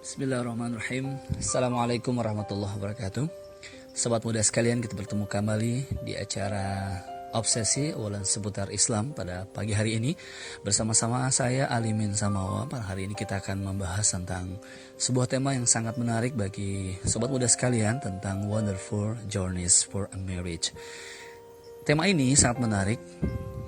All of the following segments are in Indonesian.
Bismillahirrahmanirrahim. Assalamualaikum warahmatullahi wabarakatuh. Sobat muda sekalian, kita bertemu kembali di acara Obsesi Obrolan seputar Islam pada pagi hari ini bersama-sama saya Alimin Samawa. Pada hari ini kita akan membahas tentang sebuah tema yang sangat menarik bagi sobat muda sekalian, tentang Wonderful Journeys for a Marriage. Tema ini sangat menarik.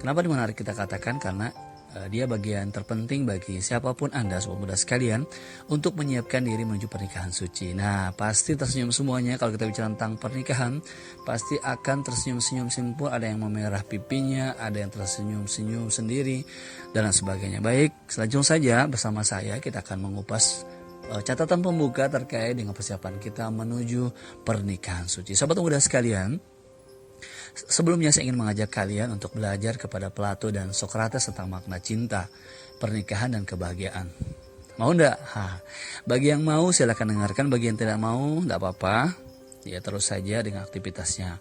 Kenapa menarik kita katakan? Karena dia bagian terpenting bagi siapapun Anda, sobat muda sekalian, untuk menyiapkan diri menuju pernikahan suci. Nah, pasti tersenyum semuanya kalau kita bicara tentang pernikahan. Pasti akan tersenyum-senyum simpul, ada yang memerah pipinya, ada yang tersenyum-senyum sendiri, dan lain sebagainya. Baik, selanjutnya saja bersama saya kita akan mengupas catatan pembuka terkait dengan persiapan kita menuju pernikahan suci. Sobat muda sekalian, sebelumnya saya ingin mengajak kalian untuk belajar kepada Plato dan Socrates tentang makna cinta, pernikahan, dan kebahagiaan. Mau enggak? Bagi yang mau silakan dengarkan, bagi yang tidak mau enggak apa-apa. Ya terus saja dengan aktivitasnya.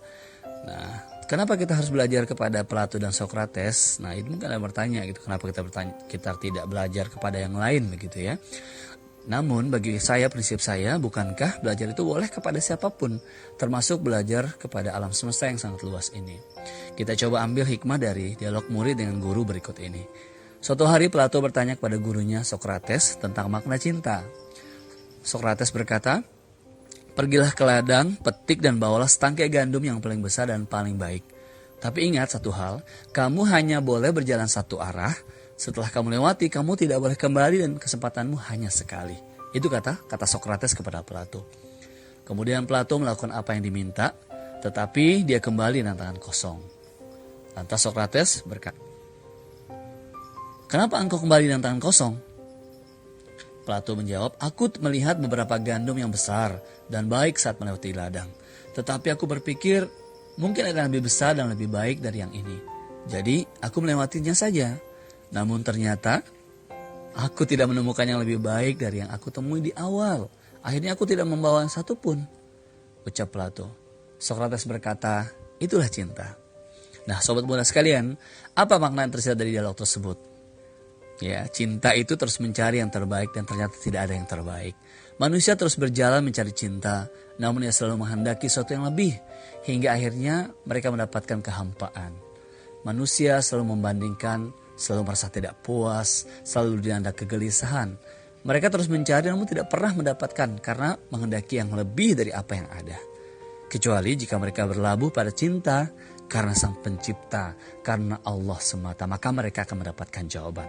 Nah, kenapa kita harus belajar kepada Plato dan Socrates? Nah, itu mungkin ada bertanya gitu, kenapa kita tidak belajar kepada yang lain begitu ya. Namun bagi saya, prinsip saya, bukankah belajar itu boleh kepada siapapun, termasuk belajar kepada alam semesta yang sangat luas ini. Kita coba ambil hikmah dari dialog murid dengan guru berikut ini. Suatu hari Plato bertanya kepada gurunya Socrates tentang makna cinta. Socrates berkata, "Pergilah ke ladang, petik dan bawalah setangkai gandum yang paling besar dan paling baik. Tapi ingat satu hal, kamu hanya boleh berjalan satu arah. Setelah kamu lewati, kamu tidak boleh kembali dan kesempatanmu hanya sekali." Itu kata Socrates kepada Plato. Kemudian Plato melakukan apa yang diminta, tetapi dia kembali dengan tangan kosong. Lantas Socrates berkata, "Kenapa engkau kembali dengan tangan kosong?" Plato menjawab, "Aku melihat beberapa gandum yang besar dan baik saat melewati ladang. Tetapi aku berpikir, mungkin ada yang lebih besar dan lebih baik dari yang ini. Jadi aku melewatinya saja. Namun ternyata aku tidak menemukan yang lebih baik dari yang aku temui di awal. Akhirnya aku tidak membawa satu pun," ucap Plato. Socrates berkata, "Itulah cinta." Nah, sobat muda sekalian, apa makna yang tersirat dari dialog tersebut? Ya, cinta itu terus mencari yang terbaik dan ternyata tidak ada yang terbaik. Manusia terus berjalan mencari cinta, namun ia selalu menghendaki sesuatu yang lebih, hingga akhirnya mereka mendapatkan kehampaan. Manusia selalu membandingkan, selalu merasa tidak puas, selalu dilanda kegelisahan. Mereka terus mencari namun tidak pernah mendapatkan karena menghendaki yang lebih dari apa yang ada. Kecuali jika mereka berlabuh pada cinta karena Sang Pencipta, karena Allah semata, maka mereka akan mendapatkan jawaban.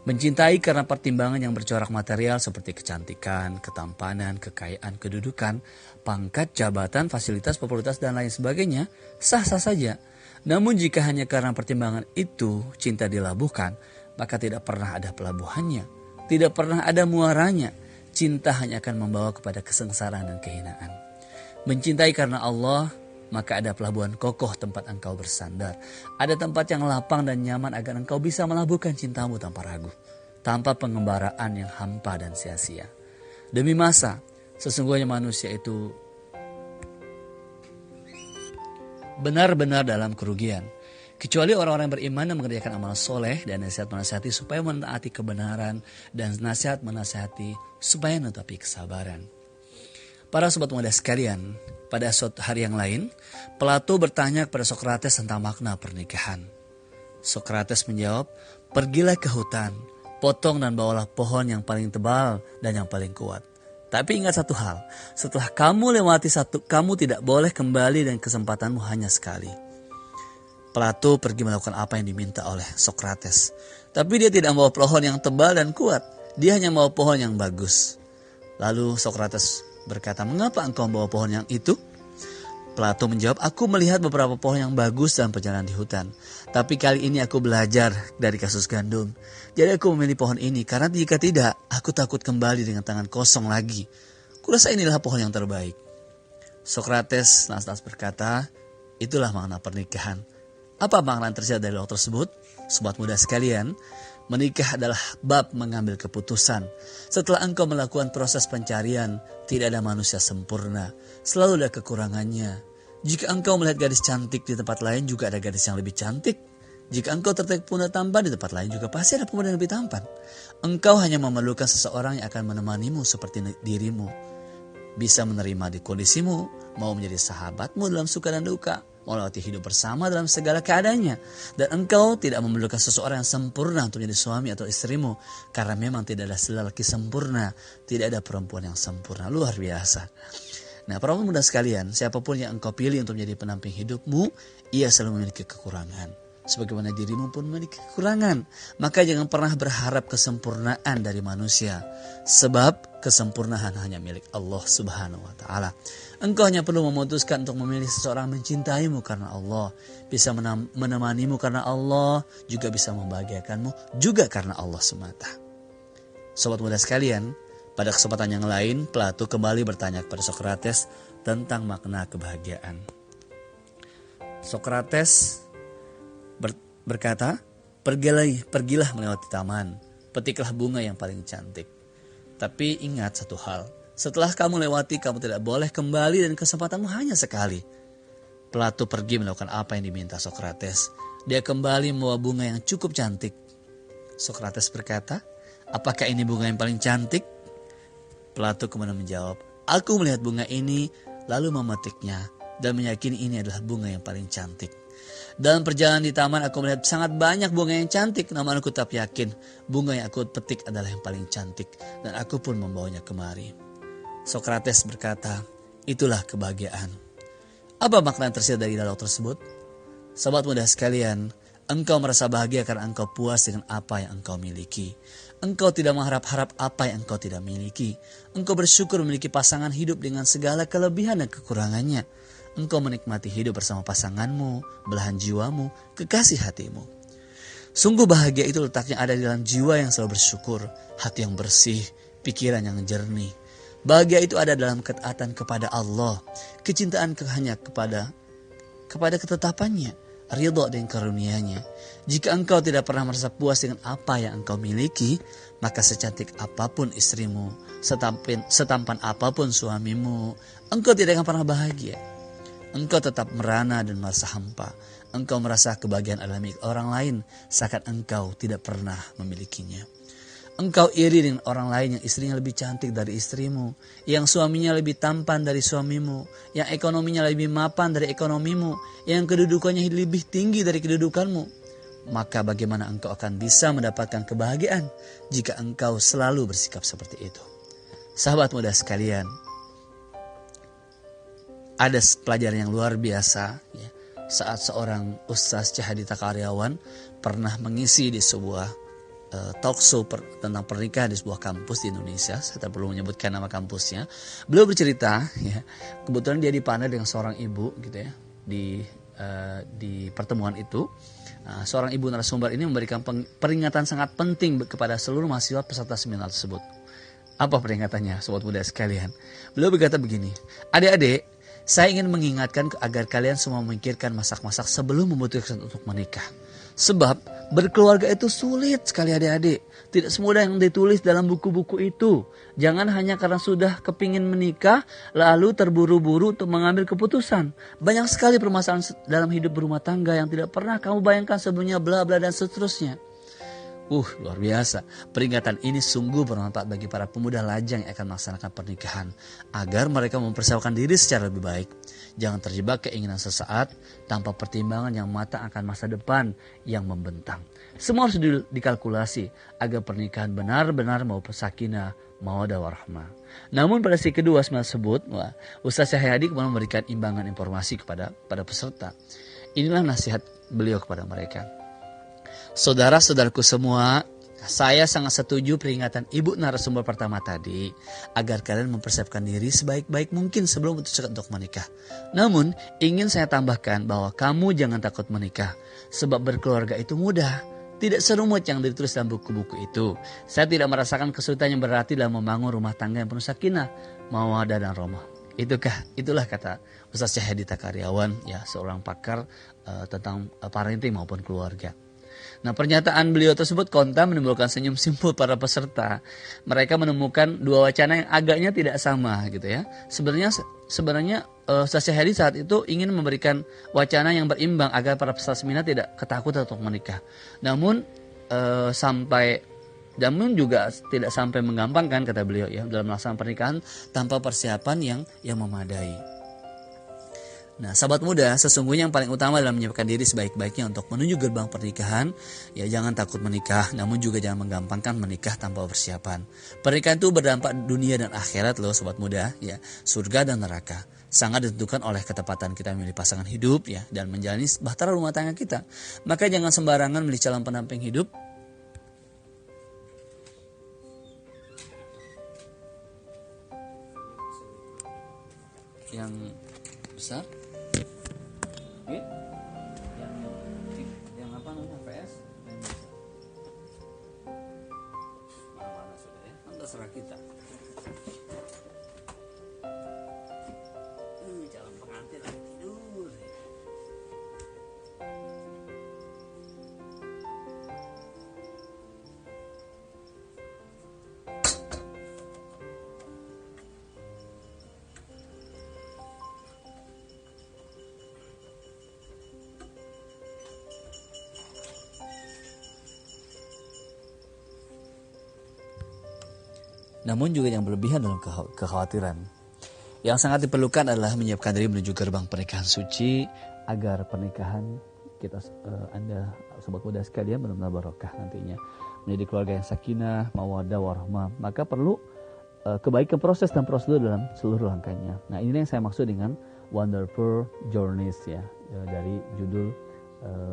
Mencintai karena pertimbangan yang bercorak material seperti kecantikan, ketampanan, kekayaan, kedudukan, pangkat, jabatan, fasilitas, popularitas, dan lain sebagainya, sah-sah saja. Namun jika hanya karena pertimbangan itu cinta dilabuhkan, maka tidak pernah ada pelabuhannya, tidak pernah ada muaranya. Cinta hanya akan membawa kepada kesengsaraan dan kehinaan. Mencintai karena Allah, maka ada pelabuhan kokoh tempat engkau bersandar. Ada tempat yang lapang dan nyaman agar engkau bisa melabuhkan cintamu tanpa ragu, tanpa pengembaraan yang hampa dan sia-sia. Demi masa, sesungguhnya manusia itu benar-benar dalam kerugian, kecuali orang-orang yang beriman dan mengerjakan amal soleh dan nasihat-menasihati supaya menaati kebenaran, dan nasihat menasihati supaya menutupi kesabaran. Para sobat muda sekalian, pada suatu hari yang lain, Plato bertanya kepada Socrates tentang makna pernikahan. Socrates menjawab, "Pergilah ke hutan, potong dan bawalah pohon yang paling tebal dan yang paling kuat. Tapi ingat satu hal, setelah kamu lewati satu, kamu tidak boleh kembali dan kesempatanmu hanya sekali." Plato pergi melakukan apa yang diminta oleh Socrates. Tapi dia tidak membawa pohon yang tebal dan kuat. Dia hanya membawa pohon yang bagus. Lalu Socrates berkata, "Mengapa engkau membawa pohon yang itu?" Plato menjawab, "Aku melihat beberapa pohon yang bagus dalam perjalanan di hutan. Tapi kali ini aku belajar dari kasus gandum. Jadi aku memilih pohon ini karena jika tidak, aku takut kembali dengan tangan kosong lagi. Kurasa inilah pohon yang terbaik." Socrates lantas berkata, "Itulah makna pernikahan." Apa makna yang tersirat dari dialog tersebut? Sobat muda sekalian, menikah adalah bab mengambil keputusan. Setelah engkau melakukan proses pencarian, tidak ada manusia sempurna. Selalu ada kekurangannya. Jika engkau melihat gadis cantik di tempat lain, juga ada gadis yang lebih cantik. Jika engkau tertarik pemuda tampan, di tempat lain juga pasti ada pemuda yang lebih tampan. Engkau hanya memerlukan seseorang yang akan menemanimu seperti dirimu. Bisa menerima di kondisimu, mau menjadi sahabatmu dalam suka dan duka, mau lewati hidup bersama dalam segala keadaannya. Dan engkau tidak memerlukan seseorang yang sempurna untuk menjadi suami atau istrimu. Karena memang tidak ada lelaki sempurna, tidak ada perempuan yang sempurna. Luar biasa. Nah, para pemuda sekalian, siapapun yang engkau pilih untuk menjadi pendamping hidupmu, ia selalu memiliki kekurangan. Sebagaimana dirimu pun memiliki kekurangan. Maka jangan pernah berharap kesempurnaan dari manusia. Sebab kesempurnaan hanya milik Allah Subhanahu wa Ta'ala. Engkau hanya perlu memutuskan untuk memilih seseorang mencintaimu karena Allah, bisa menemanimu karena Allah, juga bisa membahagiakanmu juga karena Allah semata. Sobat muda sekalian, pada kesempatan yang lain, Plato kembali bertanya kepada Sokrates tentang makna kebahagiaan. Sokrates berkata, pergilah melewati taman, petiklah bunga yang paling cantik. Tapi ingat satu hal, setelah kamu lewati, kamu tidak boleh kembali dan kesempatanmu hanya sekali. Plato pergi melakukan apa yang diminta Sokrates. Dia kembali membawa bunga yang cukup cantik. Sokrates berkata, apakah ini bunga yang paling cantik? Plato kemudian menjawab, aku melihat bunga ini lalu memetiknya dan meyakini ini adalah bunga yang paling cantik. Dalam perjalanan di taman aku melihat sangat banyak bunga yang cantik, namun aku tetap yakin bunga yang aku petik adalah yang paling cantik dan aku pun membawanya kemari. Sokrates berkata, itulah kebahagiaan. Apa makna yang tersirat dari dialog tersebut? Sobat muda sekalian, engkau merasa bahagia karena engkau puas dengan apa yang engkau miliki. Engkau tidak mengharap-harap apa yang engkau tidak miliki. Engkau bersyukur memiliki pasangan hidup dengan segala kelebihan dan kekurangannya. Engkau menikmati hidup bersama pasanganmu, belahan jiwamu, kekasih hatimu. Sungguh bahagia itu letaknya ada di dalam jiwa yang selalu bersyukur, hati yang bersih, pikiran yang jernih. Bahagia itu ada dalam ketaatan kepada Allah, kecintaan hanya kepada ketetapannya, ridho dan karunia-Nya. Jika engkau tidak pernah merasa puas dengan apa yang engkau miliki, maka secantik apapun istrimu, setampan apapun suamimu, engkau tidak akan pernah bahagia. Engkau tetap merana dan merasa hampa. Engkau merasa kebahagiaan adalah milik orang lain, seakan engkau tidak pernah memilikinya. Engkau iri dengan orang lain yang istrinya lebih cantik dari istrimu, yang suaminya lebih tampan dari suamimu, yang ekonominya lebih mapan dari ekonomimu, yang kedudukannya lebih tinggi dari kedudukanmu. Maka bagaimana engkau akan bisa mendapatkan kebahagiaan jika engkau selalu bersikap seperti itu? Sahabat muda sekalian, ada pelajaran yang luar biasa ya, saat seorang Ustaz Tjahadita Karyawan pernah mengisi di sebuah talk show tentang pernikahan di sebuah kampus di Indonesia. Saya tak perlu menyebutkan nama kampusnya. Beliau bercerita, ya, kebetulan dia dipanggil dengan seorang ibu gitu ya di pertemuan itu. Seorang ibu narasumber ini memberikan peringatan sangat penting kepada seluruh mahasiswa peserta seminar tersebut. Apa peringatannya, sobat muda sekalian? Beliau berkata begini, adik-adik, saya ingin mengingatkan agar kalian semua memikirkan masak-masak sebelum memutuskan untuk menikah. Sebab berkeluarga itu sulit sekali adik-adik. Tidak semudah yang ditulis dalam buku-buku itu. Jangan hanya karena sudah kepingin menikah lalu terburu-buru untuk mengambil keputusan. Banyak sekali permasalahan dalam hidup berumah tangga yang tidak pernah kamu bayangkan sebelumnya, bla bla dan seterusnya. Luar biasa. Peringatan ini sungguh bermanfaat bagi para pemuda lajang yang akan melaksanakan pernikahan. Agar mereka mempersiapkan diri secara lebih baik. Jangan terjebak keinginan sesaat tanpa pertimbangan yang matang akan masa depan yang membentang. Semua harus dikalkulasi agar pernikahan benar-benar mau sakinah, mawaddah warahmah. Namun pada sesi kedua seminar tersebut, Ustaz Cahyadi kemudian memberikan imbangan informasi kepada peserta. Inilah nasihat beliau kepada mereka. Saudara-saudaraku semua, saya sangat setuju peringatan ibu narasumber pertama tadi agar kalian mempersiapkan diri sebaik-baik mungkin sebelum memutuskan untuk menikah. Namun, ingin saya tambahkan bahwa kamu jangan takut menikah, sebab berkeluarga itu mudah. Tidak serumit yang ditulis dalam buku-buku itu. Saya tidak merasakan kesulitan yang berarti dalam membangun rumah tangga yang penuh sakinah, mawaddah dan rahmah. Itulah kata Ustaz Tjahadita Karyawan, ya, seorang pakar tentang parenting maupun keluarga. Nah, pernyataan beliau tersebut kontan menimbulkan senyum simpul para peserta. Mereka menemukan dua wacana yang agaknya tidak sama gitu ya. Sebenarnya Ustaz Syahidi saat itu ingin memberikan wacana yang berimbang agar para peserta seminar tidak ketakutan untuk menikah. Namun juga tidak sampai menggampangkan, kata beliau ya, dalam melaksanakan pernikahan tanpa persiapan yang memadai. Nah, sahabat muda, sesungguhnya yang paling utama dalam menyiapkan diri sebaik-baiknya untuk menuju gerbang pernikahan, ya jangan takut menikah, namun juga jangan menggampangkan menikah tanpa persiapan. Pernikahan itu berdampak dunia dan akhirat loh, sobat muda, ya, surga dan neraka. Sangat ditentukan oleh ketepatan kita memilih pasangan hidup, ya, dan menjalani bahtera rumah tangga kita. Maka jangan sembarangan memilih calon pendamping hidup yang besar. Yang apa namanya PS mana sudah ya, kan terserah kita. Calon pengantin lagi tidur. Namun juga yang berlebihan dalam kekhawatiran. Yang sangat diperlukan adalah menyiapkan diri menuju gerbang pernikahan suci agar pernikahan kita, Anda sobat muda sekalian, benar-benar barokah nantinya, menjadi keluarga yang sakinah, mawaddah, warahmah. Maka perlu kebaikan proses dan prosedur dalam seluruh langkahnya. Nah, ini yang saya maksud dengan Wonderful Journeys ya, dari judul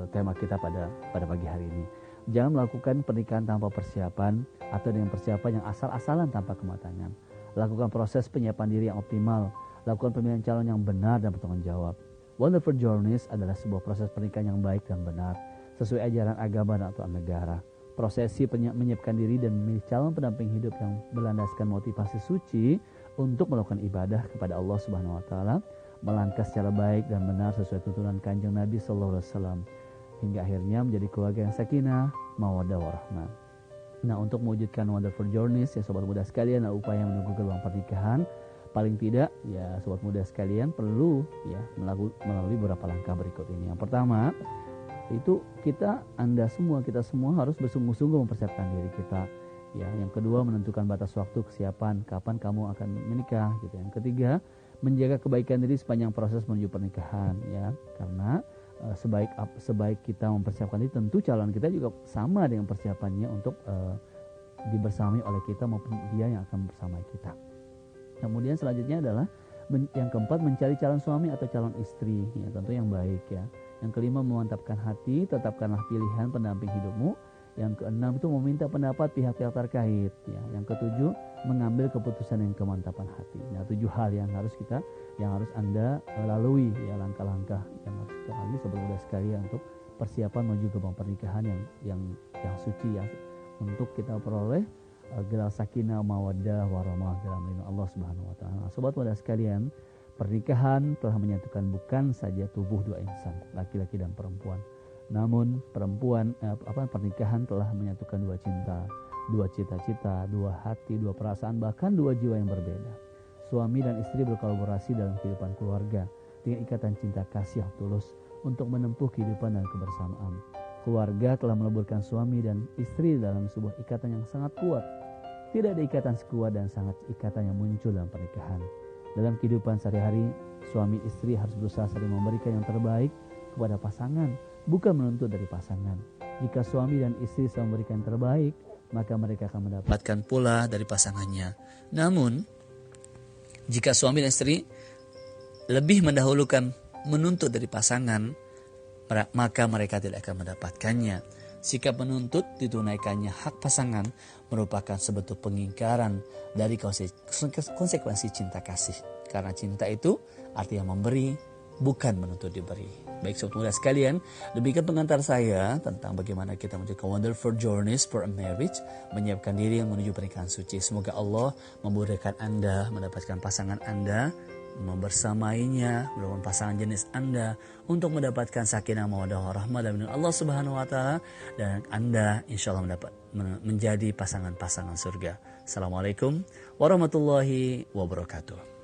tema kita pada pagi hari ini. Jangan melakukan pernikahan tanpa persiapan atau dengan persiapan yang asal-asalan tanpa kematangan. Lakukan proses penyiapan diri yang optimal. Lakukan pemilihan calon yang benar dan bertanggung jawab. Wonderful Journeys adalah sebuah proses pernikahan yang baik dan benar, sesuai ajaran agama dan aturan negara. Prosesi menyiapkan diri dan memilih calon pendamping hidup yang berlandaskan motivasi suci untuk melakukan ibadah kepada Allah Subhanahu wa taala, melangkah secara baik dan benar sesuai tuntunan Kanjeng Nabi sallallahu alaihi wasallam, hingga akhirnya menjadi keluarga yang sakinah, mawaddah, warahmah. Nah, untuk mewujudkan Wonderful Journeys ya sobat muda sekalian, upaya menuju gerbang pernikahan, paling tidak ya sobat muda sekalian perlu ya melalui beberapa langkah berikut ini. Yang pertama, itu kita semua harus bersungguh-sungguh mempersiapkan diri kita. Ya, yang kedua, menentukan batas waktu kesiapan kapan kamu akan menikah gitu. Yang ketiga, menjaga kebaikan diri sepanjang proses menuju pernikahan ya. Karena sebaik kita mempersiapkan diri, tentu calon kita juga sama dengan persiapannya untuk dibersamai oleh kita maupun dia yang akan bersamai kita. Kemudian selanjutnya adalah yang keempat, mencari calon suami atau calon istri ya, tentu yang baik ya. Yang kelima, memantapkan hati, tetapkanlah pilihan pendamping hidupmu. Yang keenam itu meminta pendapat pihak-pihak terkait ya. Yang ketujuh, mengambil keputusan yang kemantapan hati. Nah, 7 hal yang harus Anda lalui ya, langkah-langkah yang harus kita lalui sebelum sekalian untuk persiapan menuju gerbang pernikahan yang suci ya, untuk kita peroleh gelar sakinah, mawaddah, warahmah dalam lindungan Allah Subhanahu wa taala. Sobat muda sekalian, pernikahan telah menyatukan bukan saja tubuh dua insan, laki-laki dan perempuan. Namun pernikahan telah menyatukan dua cinta, dua cita-cita, dua hati, dua perasaan, bahkan dua jiwa yang berbeda. Suami dan istri berkolaborasi dalam kehidupan keluarga dengan ikatan cinta kasih yang tulus untuk menempuh kehidupan dan kebersamaan. Keluarga telah meleburkan suami dan istri dalam sebuah ikatan yang sangat kuat. Tidak ada ikatan sekuat dan sangat ikatan yang muncul dalam pernikahan. Dalam kehidupan sehari-hari, suami istri harus berusaha saling memberikan yang terbaik kepada pasangan, bukan menuntut dari pasangan. Jika suami dan istri selalu memberikan yang terbaik, maka mereka akan mendapatkan pula dari pasangannya. Namun, jika suami dan istri lebih mendahulukan menuntut dari pasangan, maka mereka tidak akan mendapatkannya. Sikap menuntut ditunaikannya hak pasangan merupakan sebuah pengingkaran dari konsekuensi cinta kasih. Karena cinta itu artinya memberi, bukan menuntut diberi. Baik sobat muda sekalian, demikian pengantar saya tentang bagaimana kita menuju Wonderful Journeys for a Marriage, menyiapkan diri yang menuju pernikahan suci. Semoga Allah memudahkan Anda mendapatkan pasangan Anda membersamainya, merupakan pasangan jenis Anda untuk mendapatkan sakinah mawaddah warahmah dari Allah Subhanahu wa taala, dan Anda insya Allah menjadi pasangan-pasangan surga. Assalamualaikum warahmatullahi wabarakatuh.